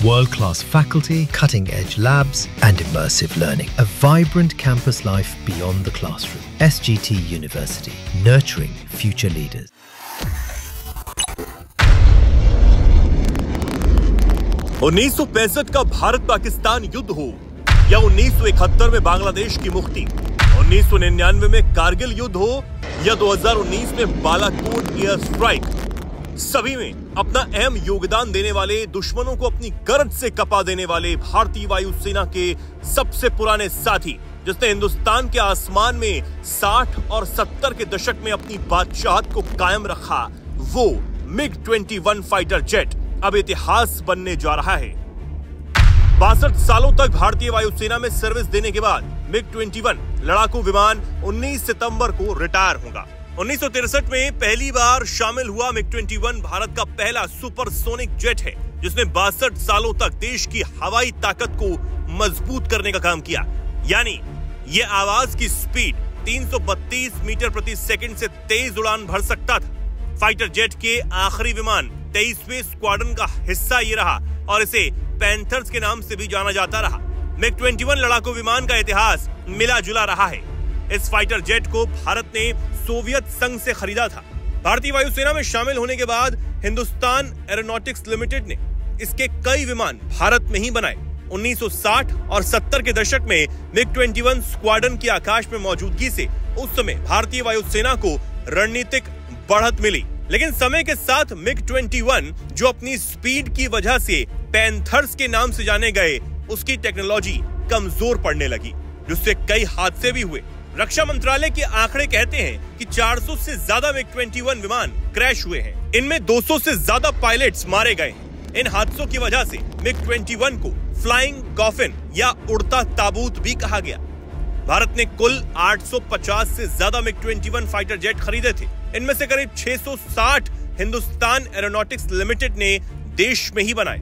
World-class faculty, cutting-edge labs and immersive learning. A vibrant campus life beyond the classroom. SGT University, nurturing future leaders. उन्नीस 1965 का भारत-पाकिस्तान युद्ध हो या 1971 में बांग्लादेश की मुक्ति, 1999 में कारगिल युद्ध हो या 2019 में बालाकोट एयर स्ट्राइक, सभी में अपना अहम योगदान देने वाले, दुश्मनों को अपनी गर्द से कपा देने वाले भारतीय वायुसेना के सबसे पुराने साथी, जिसने हिंदुस्तान के आसमान में 60 और 70 के दशक में अपनी बादशाहत को कायम रखा, वो MiG-21 फाइटर जेट अब इतिहास बनने जा रहा है। 62 सालों तक भारतीय वायुसेना में सर्विस देने के बाद MiG-21 लड़ाकू विमान 19 सितंबर को रिटायर होगा। 1963 में पहली बार शामिल हुआ MiG-21 भारत का पहला सुपरसोनिक जेट है, जिसने 62 सालों तक देश की हवाई ताकत को मजबूत करने का काम किया। यानी ये आवाज की स्पीड 332 मीटर प्रति सेकंड से तेज उड़ान भर सकता था। फाइटर जेट के आखिरी विमान 23वें स्क्वाड्रन का हिस्सा ये रहा और इसे पैंथर्स के नाम से भी जाना जाता रहा। MiG-21 लड़ाकू विमान का इतिहास मिला जुला रहा है। इस फाइटर जेट को भारत ने सोवियत संघ से खरीदा था। भारतीय वायुसेना में शामिल होने के बाद हिंदुस्तान एरोनॉटिक्स लिमिटेड ने इसके कई विमान भारत में ही बनाए। 1960 और 70 के दशक में MiG-21 स्क्वाड्रन की आकाश में मौजूदगी से उस समय भारतीय वायुसेना को रणनीतिक बढ़त मिली, लेकिन समय के साथ MiG-21 जो अपनी स्पीड की वजह से पैंथर्स के नाम से जाने गए, उसकी टेक्नोलॉजी कमजोर पड़ने लगी, जिससे कई हादसे भी हुए। रक्षा मंत्रालय के आंकड़े कहते हैं कि 400 से ज्यादा MiG-21 विमान क्रैश हुए हैं। इनमें 200 से ज्यादा पायलट्स मारे गए हैं। इन हादसों की वजह से MiG-21 को फ्लाइंग कॉफिन या उड़ता ताबूत भी कहा गया। भारत ने कुल 850 से ज्यादा MiG-21 फाइटर जेट खरीदे थे। इनमें से करीब 660 हिंदुस्तान एरोनॉटिक्स लिमिटेड ने देश में ही बनाए।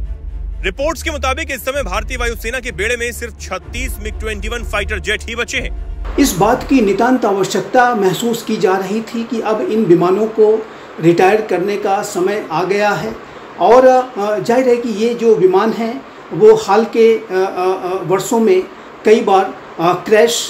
रिपोर्ट्स के मुताबिक इस समय भारतीय वायुसेना के बेड़े में सिर्फ 36 MiG-21 फाइटर जेट ही बचे हैं। इस बात की नितांत आवश्यकता महसूस की जा रही थी कि अब इन विमानों को रिटायर करने का समय आ गया है और जाहिर है कि ये जो विमान हैं वो हाल के वर्षों में कई बार क्रैश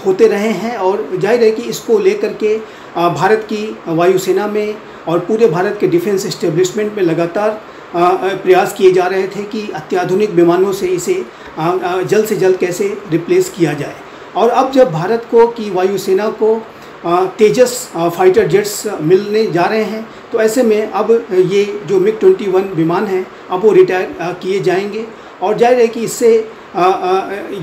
होते रहे हैं और जाहिर है कि इसको लेकर के भारत की वायुसेना में और पूरे भारत के डिफेंस एस्टेब्लिशमेंट में लगातार प्रयास किए जा रहे थे कि अत्याधुनिक विमानों से इसे जल्द से जल्द कैसे रिप्लेस किया जाए। और अब जब भारत को की वायुसेना को तेजस फाइटर जेट्स मिलने जा रहे हैं, तो ऐसे में अब ये जो MiG-21 विमान हैं अब वो रिटायर किए जाएंगे और जाहिर है कि इससे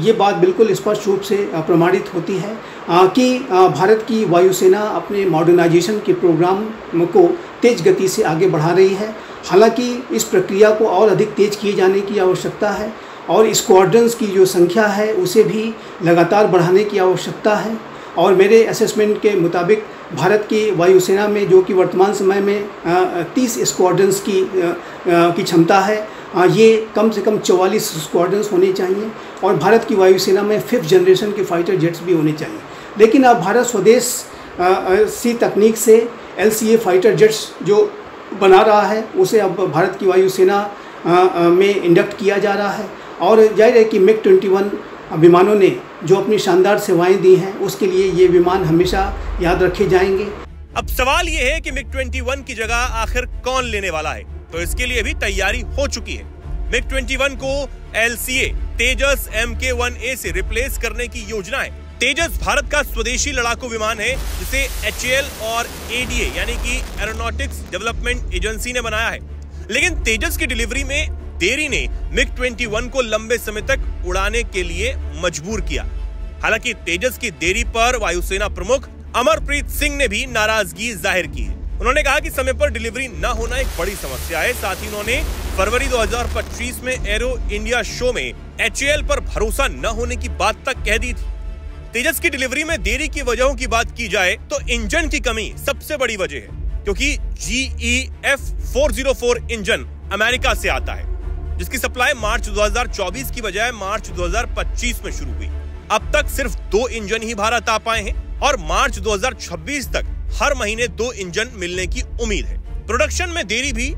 ये बात बिल्कुल स्पष्ट रूप से प्रमाणित होती है कि भारत की वायुसेना अपने मॉडर्नाइजेशन के प्रोग्राम को तेज गति से आगे बढ़ा रही है। हालांकि इस प्रक्रिया को और अधिक तेज किए जाने की आवश्यकता है और स्क्वाड्रन्स की जो संख्या है उसे भी लगातार बढ़ाने की आवश्यकता है। और मेरे असेसमेंट के मुताबिक भारत की वायुसेना में जो कि वर्तमान समय में 30 स्क्वाड्रन्स की क्षमता है, ये कम से कम 44 स्क्वाड्रन्स होने चाहिए और भारत की वायुसेना में 5th जनरेशन के फाइटर जेट्स भी होने चाहिए। लेकिन अब भारत स्वदेश सी तकनीक से LCA फाइटर जेट्स जो बना रहा है उसे अब भारत की वायुसेना में इंडक्ट किया जा रहा है और जाहिर है कि MiG-21 विमानों ने जो अपनी शानदार सेवाएं दी हैं उसके लिए ये विमान हमेशा याद रखे जाएंगे। अब सवाल ये है कि MiG-21 की जगह आखिर कौन लेने वाला है, तो इसके लिए भी तैयारी हो चुकी है। MiG-21 को LCA तेजस Mk-1A से रिप्लेस करने की योजना है। तेजस भारत का स्वदेशी लड़ाकू विमान है जिसे HAL और ADA यानी कि एरोनॉटिक्स डेवलपमेंट एजेंसी ने बनाया है, लेकिन तेजस की डिलीवरी में देरी ने MiG-21 को लंबे समय तक उड़ाने के लिए मजबूर किया। हालांकि तेजस की देरी पर वायुसेना प्रमुख अमरप्रीत सिंह ने भी नाराजगी जाहिर की है। उन्होंने कहा कि समय पर डिलीवरी न होना एक बड़ी समस्या है। साथ ही उन्होंने फरवरी 2025 में एरो इंडिया शो में HAL पर भरोसा न होने की बात तक कह दी थी। तेजस की डिलीवरी में देरी की वजहों की बात की जाए तो इंजन की कमी सबसे बड़ी वजह है, क्योंकि GE F404 इंजन अमेरिका से आता है, जिसकी सप्लाई मार्च 2024 की बजाय मार्च 2025 में शुरू हुई। अब तक सिर्फ 2 इंजन ही भारत आ पाए हैं और मार्च 2026 तक हर महीने 2 इंजन मिलने की उम्मीद है। प्रोडक्शन में देरी भी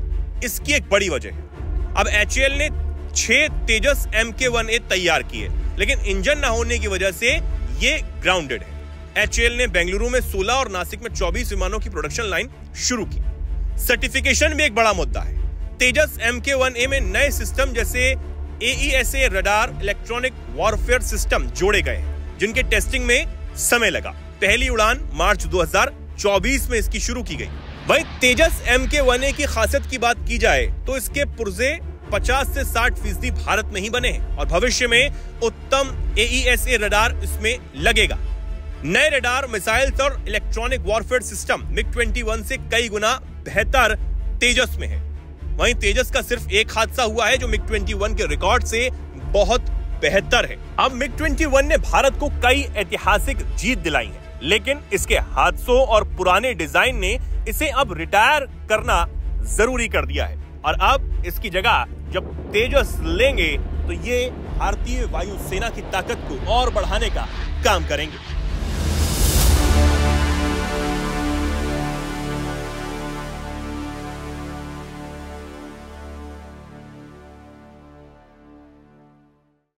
इसकी एक बड़ी वजह है। अब HAL ने 6 तेजस MK1A तैयार किए, लेकिन इंजन ना होने की वजह से ये ग्राउंडेड है। HAL ने बेंगलुरु में 16 और नासिक में 24 विमानों की प्रोडक्शन लाइन शुरू की। सर्टिफिकेशन भी एक बड़ा मुद्दा है। तेजस MK1A में नए सिस्टम जैसे AESA radar electronic warfare system जोड़े गए, जिनके टेस्टिंग में समय लगा। पहली उड़ान मार्च 2024 में इसकी शुरू की गई। वहीं तेजस MK1A की खासियत की बात की जाए तो इसके पुर्जे 50 से 60% भारत में ही बने हैं और भविष्य में उत्तम AESA रडार इसमें लगेगा। नए रडार, मिसाइल्स और इलेक्ट्रॉनिक वॉरफेयर सिस्टम MiG-21 से कई गुना बेहतर तेजस में है। वहीं तेजस का सिर्फ एक हादसा हुआ है जो MiG-21 के रिकॉर्ड से बहुत बेहतर है। अब MiG-21 ने भारत को कई ऐतिहासिक जीत दिलाई है, लेकिन इसके हादसों और पुराने डिजाइन ने इसे अब रिटायर करना जरूरी कर दिया है और अब इसकी जगह जब तेजस लेंगे तो ये भारतीय वायुसेना की ताकत को और बढ़ाने का काम करेंगे।